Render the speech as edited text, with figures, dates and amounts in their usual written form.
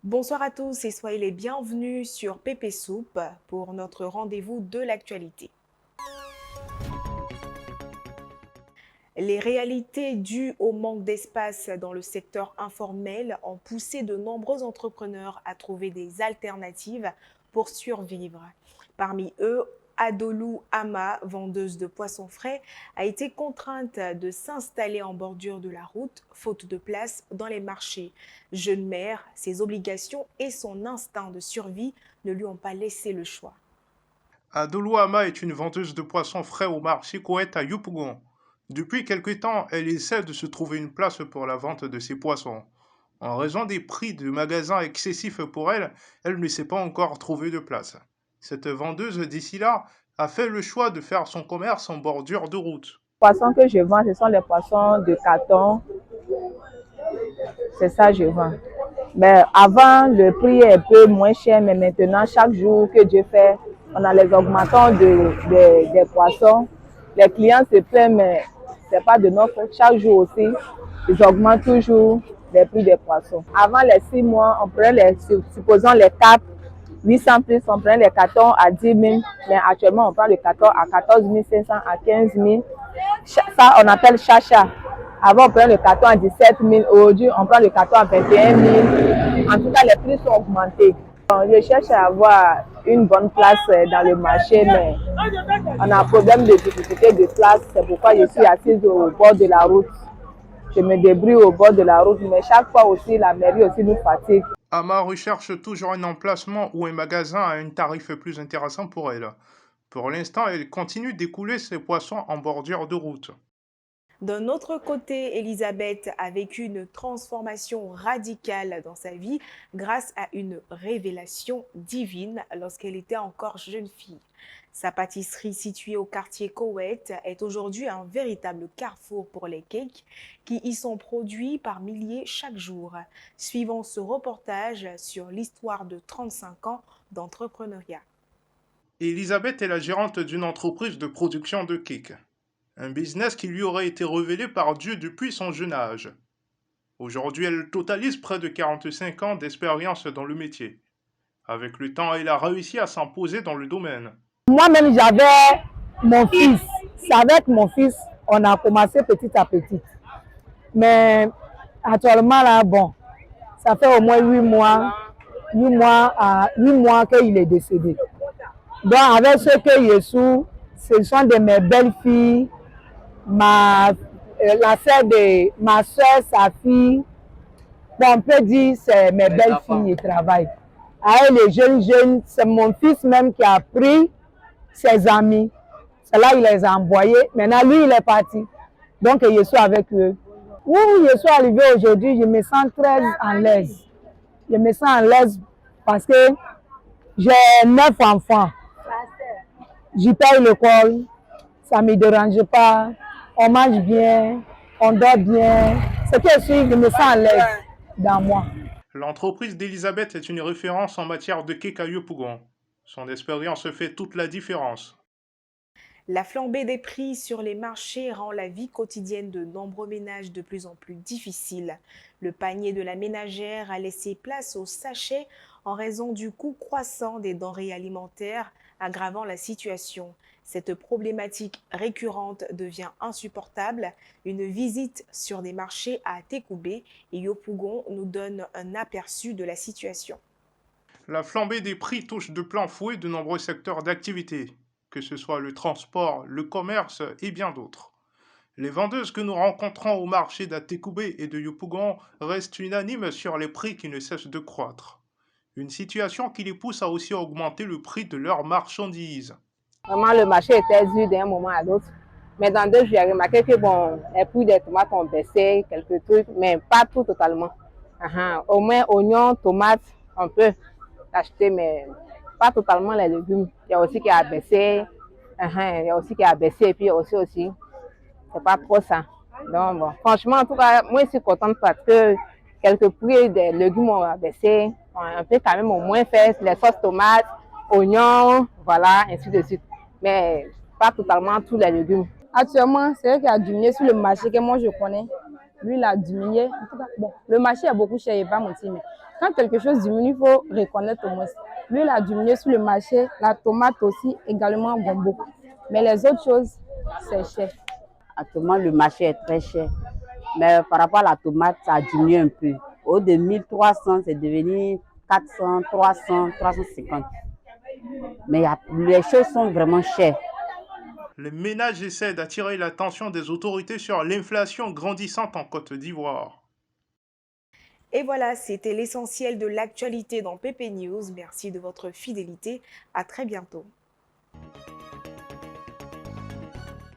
Bonsoir à tous et soyez les bienvenus sur Pépé Soupe pour notre rendez-vous de l'actualité. Les réalités dues au manque d'espace dans le secteur informel ont poussé de nombreux entrepreneurs à trouver des alternatives pour survivre. Parmi eux, Adolou Ama, vendeuse de poissons frais, a été contrainte de s'installer en bordure de la route, faute de place dans les marchés. Jeune mère, ses obligations et son instinct de survie ne lui ont pas laissé le choix. Adoluama est une vendeuse de poissons frais au marché Koet à Yopougon. Depuis quelque temps, elle essaie de se trouver une place pour la vente de ses poissons. En raison des prix de magasins excessifs pour elle, elle ne s'est pas encore trouvé de place. Cette vendeuse d'ici là a fait le choix de faire son commerce en bordure de route. Les poissons que je vends, ce sont les poissons de carton. C'est ça que je vends. Mais avant, le prix est un peu moins cher, mais maintenant, chaque jour que Dieu fait, on a les augmentations des poissons. Les clients se plaignent, mais ce n'est pas de notre faute. Chaque jour aussi, ils augmentent toujours les prix des poissons. Avant les 6 mois, on prenait supposons les 4, 800 plus, on prenait les cartons à 10 000, mais actuellement, on prend le carton à 14 500, à 15 000. Ça, on appelle chacha. Avant, on prenait le carton à 17 000. Aujourd'hui, on prend le carton à 21 000. En tout cas, les prix sont augmentés. Je cherche à avoir une bonne place dans le marché, mais on a un problème de difficulté de place. C'est pourquoi je suis assise au bord de la route. Je me débrouille au bord de la route, mais chaque fois aussi, la mairie aussi nous fatigue. Ama recherche toujours un emplacement ou un magasin à un tarif plus intéressant pour elle. Pour l'instant, elle continue d'écouler ses poissons en bordure de route. D'un autre côté, Elisabeth a vécu une transformation radicale dans sa vie grâce à une révélation divine lorsqu'elle était encore jeune fille. Sa pâtisserie située au quartier Koweït est aujourd'hui un véritable carrefour pour les cakes qui y sont produits par milliers chaque jour. Suivons ce reportage sur l'histoire de 35 ans d'entrepreneuriat. Elisabeth est la gérante d'une entreprise de production de cakes. Un business qui lui aurait été révélé par Dieu depuis son jeune âge. Aujourd'hui, elle totalise près de 45 ans d'expérience dans le métier. Avec le temps, elle a réussi à s'imposer dans le domaine. Moi-même, j'avais mon fils. C'est avec mon fils, on a commencé petit à petit. Mais actuellement, là, bon, ça fait au moins 8 mois qu'il est décédé. Donc, avec ce que je suis, ce sont de mes belles filles, la sœur de ma soeur, sa fille. Bon, on peut dire c'est mes belles filles qui travaillent. Avec les jeunes, c'est mon fils même qui a pris ses amis. C'est là il les a envoyés. Maintenant, lui, il est parti. Donc, je suis avec eux. Où je suis arrivée aujourd'hui, je me sens très à l'aise. Je me sens à l'aise parce que j'ai 9 enfants. J'y paye l'école, ça ne me dérange pas. On mange bien, on dort bien. C'est que je me sens à l'aise dans moi. L'entreprise d'Elisabeth est une référence en matière de cake à Yopougon. Son expérience fait toute la différence. La flambée des prix sur les marchés rend la vie quotidienne de nombreux ménages de plus en plus difficile. Le panier de la ménagère a laissé place au sachet en raison du coût croissant des denrées alimentaires, aggravant la situation. Cette problématique récurrente devient insupportable. Une visite sur des marchés à Tekoubé et Yopougon nous donne un aperçu de la situation. La flambée des prix touche de plein fouet de nombreux secteurs d'activité, que ce soit le transport, le commerce et bien d'autres. Les vendeuses que nous rencontrons au marché d'Atekoubé et de Yopougon restent unanimes sur les prix qui ne cessent de croître. Une situation qui les pousse à aussi augmenter le prix de leurs marchandises. Vraiment, le marché était dur d'un moment à l'autre. Mais dans 2 jours, j'ai remarqué que bon, les prix des tomates ont baissé, quelques trucs, mais pas tout totalement. Au moins, oignons, tomates, on peut acheter, mais pas totalement les légumes. Il y a aussi qui a baissé. Il y a aussi qui a baissé, et puis il y a aussi, c'est pas trop ça. Donc, bon, franchement, en tout cas, moi, je suis contente parce que quelques prix des légumes ont baissé. On peut quand même au moins faire les sauces tomates, oignons, voilà, ainsi de suite. Mais pas totalement tous les légumes. Actuellement, c'est vrai qu'il a diminué sur le marché que moi je connais. Lui, il a diminué. En tout cas, bon, le marché est beaucoup cher, il va mentir, mais Quand quelque chose diminue, il faut reconnaître au moins. L'huile a diminué sur le marché, la tomate aussi, également gombo. Mais les autres choses, c'est cher. Actuellement, le marché est très cher. Mais par rapport à la tomate, ça a diminué un peu. Au de 1300, c'est devenu 400, 300, 350. Mais les choses sont vraiment chères. Les ménages essaient d'attirer l'attention des autorités sur l'inflation grandissante en Côte d'Ivoire. Et voilà, c'était l'essentiel de l'actualité dans PP News. Merci de votre fidélité. À très bientôt.